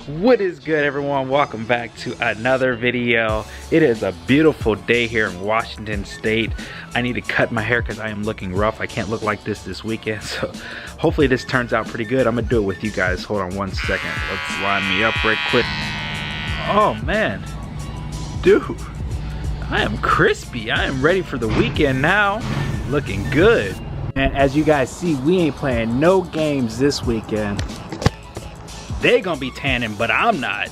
What is good, everyone? Welcome back to another video. It is a beautiful day here in Washington State. I need to cut my hair because I am looking rough. I can't look like this weekend, so hopefully this turns out pretty good. I'm gonna do it with you guys. Hold on one second. Let's line me up right quick. Oh man, dude, I am crispy. I am ready for the weekend now. Looking good. And as you guys see, we ain't playing no games this weekend. They gonna be tanning, but I'm not.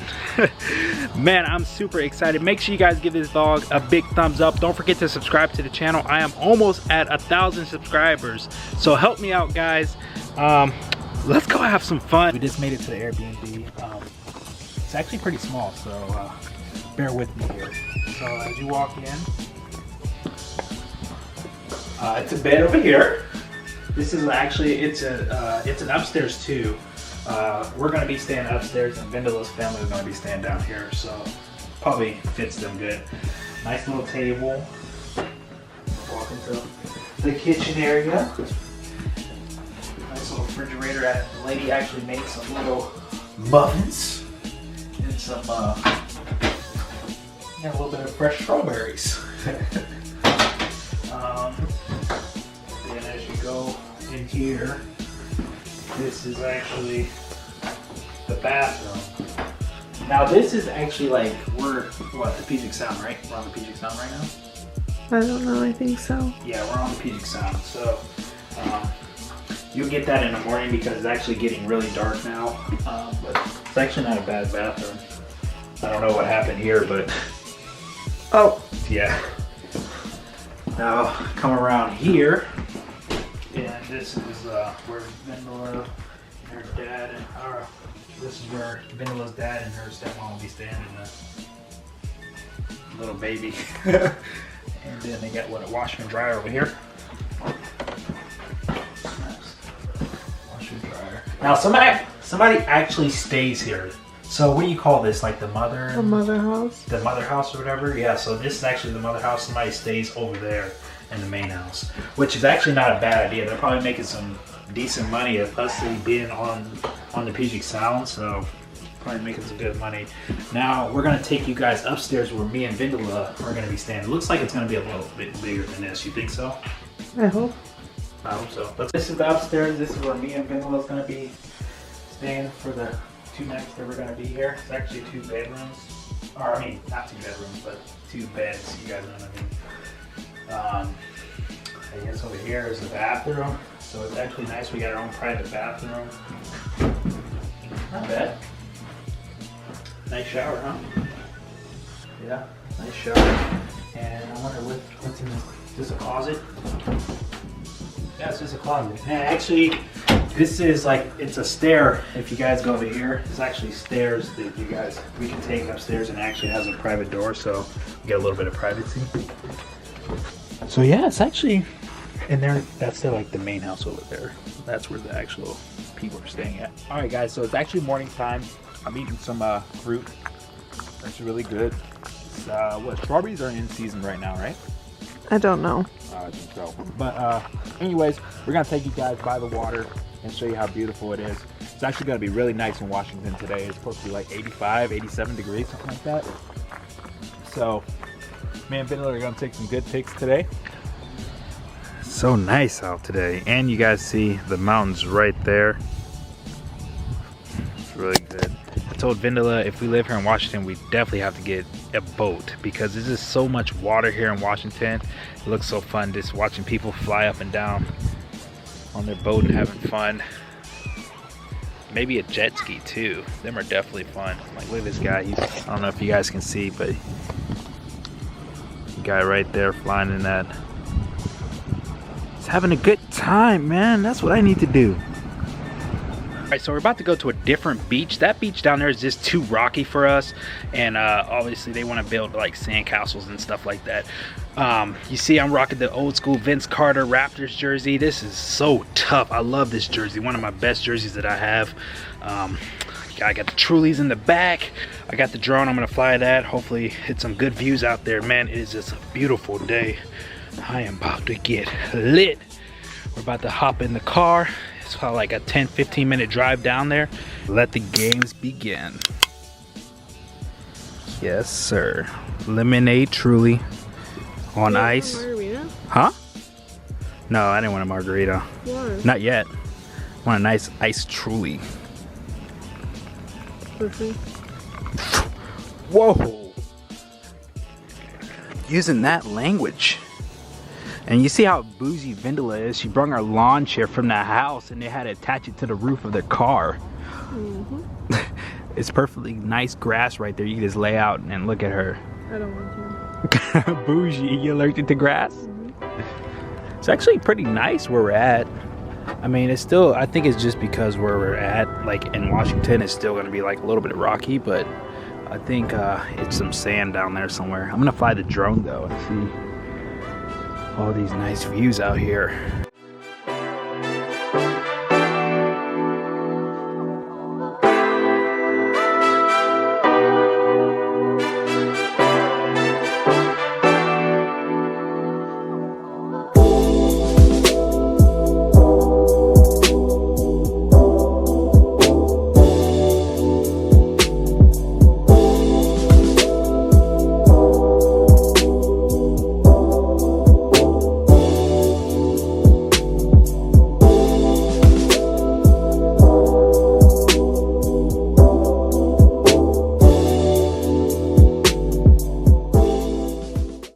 Man, I'm super excited. Make sure you guys give this vlog a big thumbs up. Don't forget to subscribe to the channel. I am almost at 1,000 subscribers, so help me out, guys. Let's go have some fun. We just made it to the Airbnb. It's actually pretty small, so bear with me here. So as you walk in, it's a bed over here. This is actually, it's an upstairs too. We're gonna be staying upstairs, and Vendela's family is gonna be staying down here, so probably fits them good. Nice little table. Walk into the kitchen area. Nice little refrigerator. The lady actually made some little muffins and some, a little bit of fresh strawberries. Then as you go in here, this is actually the bathroom. Now this is actually like, we're, what, the Puget Sound, right? We're on the Puget Sound right now? I don't know, I think so. Yeah, we're on the Puget Sound. So you'll get that in the morning because it's actually getting really dark now. But it's actually not a bad bathroom. I don't know what happened here, but oh, yeah. Now come around here. And this is where Vendela and her dad and this is where Vendela's dad and her stepmom will be staying in the little baby. And then they got what, a washer and dryer over here. Nice. Washer and dryer. Now somebody actually stays here. So what do you call this? Like the mother? The mother house. The mother house or whatever? Yeah, so this is actually the mother house. Somebody stays over there in the main house, which is actually not a bad idea. They're probably making some decent money of us being on the Puget Sound, so probably making some good money. Now we're gonna take you guys upstairs where me and Vendela are gonna be staying. It looks like it's gonna be a little bit bigger than this. You think so? I hope. I hope so. But this is the upstairs. This is where me and Vendela is gonna be staying for the 2 nights that we're gonna be here. It's actually 2 bedrooms, or I mean, not 2 bedrooms, but 2 beds. You guys know what I mean. I guess over here is the bathroom, so it's actually nice. We got our own private bathroom. Not bad. Nice shower, huh? Yeah, nice shower. And I wonder what's in this. Is this a closet? Yeah, it's just a closet. And actually, this is like, it's a stair. If you guys go over here, it's actually stairs that we can take upstairs, and actually has a private door, so we get a little bit of privacy. So yeah, it's actually in there. That's like the main house over there. That's where the actual people are staying at. All right, guys. So it's actually morning time. I'm eating some fruit. That's really good. It's, what, strawberries are in season right now, right? I don't know. I think so. But anyways, we're gonna take you guys by the water and show you how beautiful it is. It's actually gonna be really nice in Washington today. It's supposed to be like 85, 87 degrees, something like that. So me and Vendela are gonna take some good pics today. So nice out today, and you guys see the mountains right there. It's really good. I told Vendela if we live here in Washington, we definitely have to get a boat because there's just so much water here in Washington. It looks so fun just watching people fly up and down on their boat and having fun. Maybe a jet ski too. Them are definitely fun. Like, look at this guy. I don't know if you guys can see, but guy right there flying in that. He's having a good time, man. That's what I need to do. All right, so we're about to go to a different beach. That beach down there is just too rocky for us, and obviously they want to build like sand castles and stuff like that. You see I'm rocking the old school Vince Carter Raptors jersey. This is so tough. I love this jersey, one of my best jerseys that I have. I got the Trulies in the back. I got the drone. I'm gonna fly that. Hopefully hit some good views out there. Man, it is just a beautiful day. I am about to get lit. We're about to hop in the car. It's probably like a 10-15 minute drive down there, Let the games begin. Yes, sir. Lemonade Truly on ice. Margarita? Huh? No, I didn't want a margarita. Why? Not yet. I want a nice ice Truly. Whoa. Using that language. And you see how bougie Vindola is. She brought her lawn chair from the house and they had to attach it to the roof of their car. Mm-hmm. It's perfectly nice grass right there. You can just lay out and look at her. I don't want to. Bougie, you allergic to grass? Mm-hmm. It's actually pretty nice where we're at. I mean, it's still, I think it's just because where we're at, like in Washington, it's still going to be like a little bit rocky, but I think it's some sand down there somewhere. I'm going to fly the drone though and see all these nice views out here.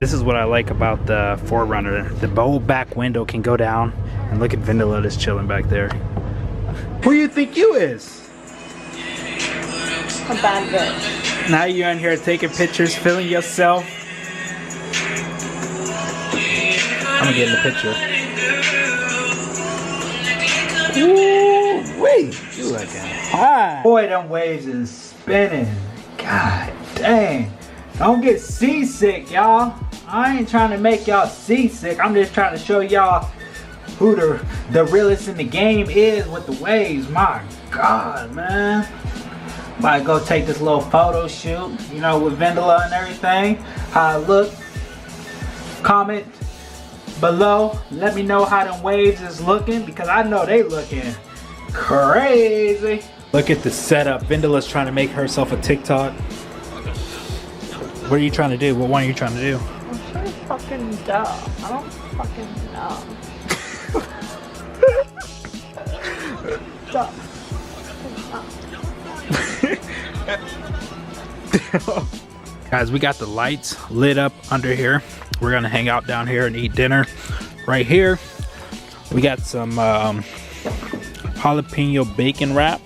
This is what I like about the 4Runner. The whole back window can go down and look at Vindola just chilling back there. Who you think you is? A bad bitch. Now you're in here taking pictures, feeling yourself. I'm gonna get in the picture. Ooh, wait, you looking hot. Boy, them waves is spinning. God dang. Don't get seasick, y'all. I ain't trying to make y'all seasick. I'm just trying to show y'all who the realest in the game is with the waves. My God, man. Might go take this little photo shoot, you know, with Vindola and everything. How I look. Comment below. Let me know how them waves is looking because I know they looking crazy. Look at the setup. Vindola's trying to make herself a TikTok. What are you trying to do? What one are you trying to do? I'm sure fucking dumb. I don't fucking know. Dumb. Guys, we got the lights lit up under here. We're gonna hang out down here and eat dinner right here. We got some jalapeno bacon wrap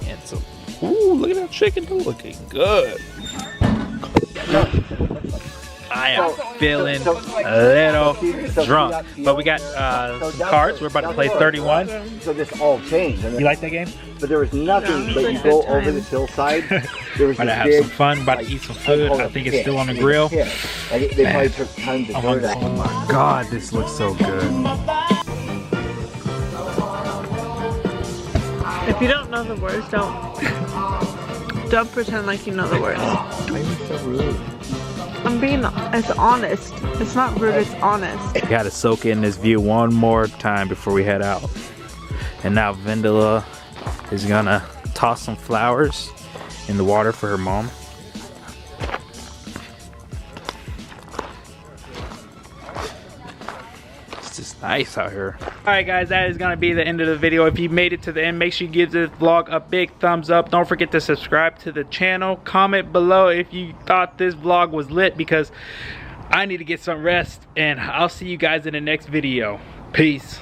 and some, ooh, look at that chicken, looking good. I am feeling a little drunk, but we got some cards. We're about to play 31. So this all changed. You like that game? But there was nothing, but you go over this hillside. There was about to have some fun, about to eat some food. I think it's still on the grill. They probably took time to do that. Oh my God, this looks so good. If you don't know the words, don't pretend like you know the words. Why are you so rude? I'm being, it's honest. It's not rude, it's honest. We gotta soak in this view one more time before we head out. And now Vindola is gonna toss some flowers in the water for her mom. It's just nice out here. Alright guys, that is gonna be the end of the video. If you made it to the end, make sure you give this vlog a big thumbs up. Don't forget to subscribe to the channel. Comment below if you thought this vlog was lit because I need to get some rest. And I'll see you guys in the next video. Peace.